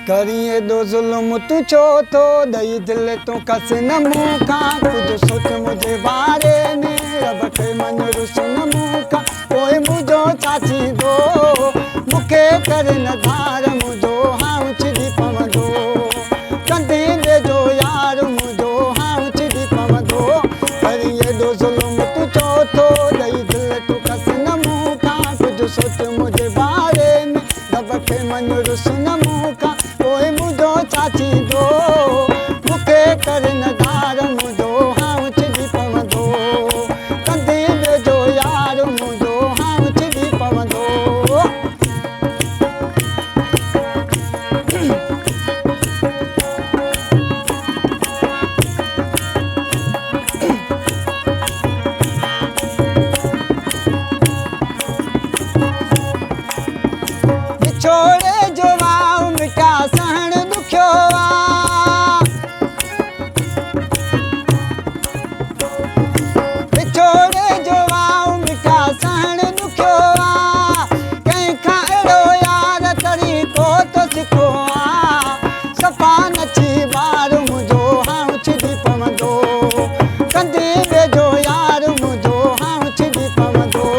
करी एॾो ज़ुल्म तूं छो थो ॾेई दिलि तूं कस न मूंखां कुझु सोच मुंहिंजे बारे में रब खे मन रुस न मूंखां पोइ मुंहिंजो छा थींदो मूंखे करे न धार मुंहिंजो हाउ छिॾी पवंदो कंदे वेझो यार मुंहिंजो हाउ छिॾी पवंदो करी एॾो ज़ुल्म तूं छो थो ॾेई दिलि तूं कस न मूंखां कुझु सोच मुंहिंजे बारे में रब खे मन रुस न मूंखां पोइ मुंहिंजो छा थींदो मूंखे करे न धार मुंहिंजो हाउ छिॾी पवंदो कंदे वेझो यार मुंहिंजो हाउ छिॾी पवंदो विछोड़े जो वाव मिटा सहण ॾुखियो विछोड़े जो वाव मिटा सहण ॾुखियो कंहिंखां अहिड़ो यार तरीक़ो थो सिखो सफ़ा नची ॿार मुंहिंजो हाउ छिॾी पवंदो कंदे वेझो यार मुंहिंजो हाउ छिॾी पवंदो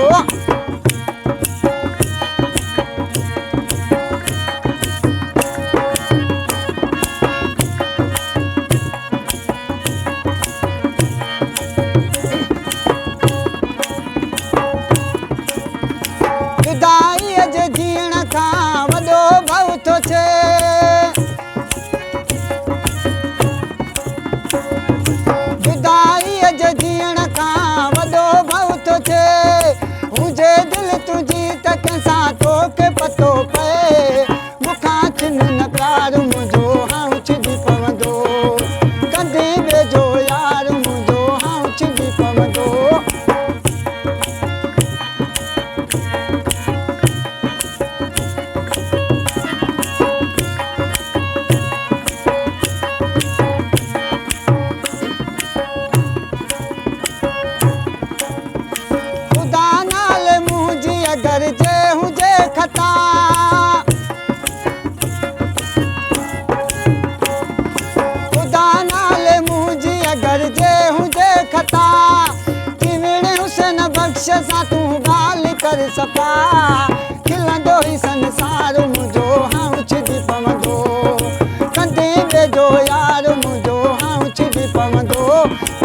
जुदाईअ जे जीअण खां वॾो भउ थो थिए जुदाईअ जे जीअण खां वॾो भउ थो थिए हुजे दिलि तुंहिंजी त कंहिंसां तोखे पतो पए मूंखां छिन न प्यार मुंहिंजो हाउ छिॾी पवंदो कंदे वेझो यार मुंहिंजो हाउ छिॾी पवंदो ख़ुदा नाले मुंहिंजी अगरि जे हुजे ख़ता ख़ुदा नाले मुंहिंजी अगरि जे हुजे ख़ता चिविणे हुसैन बख़्श सां तूं ॻाल्हि करे सफ़ा खिलंदो ई संसार मुंहिंजो हाउ छिॾी पवंदो कंदे वेझो यार मुंहिंजो हाउ छिॾी पवंदो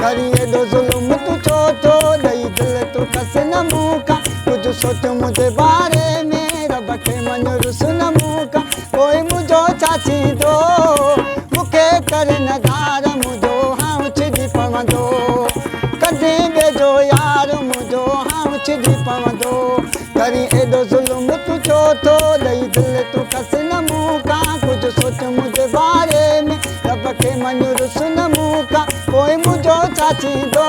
करी एॾो ज़ुल्म तूं छो थो ॾेई दिलि तूं कस न मूंखां कुझु सोच मुंहिंजे बारे में रब खे मन रुस न मूंखां पोइ मुंहिंजो छा थींदो मूंखे करे न धार मुंहिंजो हाउ छिॾी पवंदो कंदे वेझो यार मुंहिंजो हाउ छिॾी पवंदो करी एॾो ज़ुल्म तूं छो थो ॾेई दिलि तूं कस न मूंखां कुझु सोच मुंहिंजे बारे में रब खे मन रुस न मूंखां पोइ मुंहिंजो छा थींदो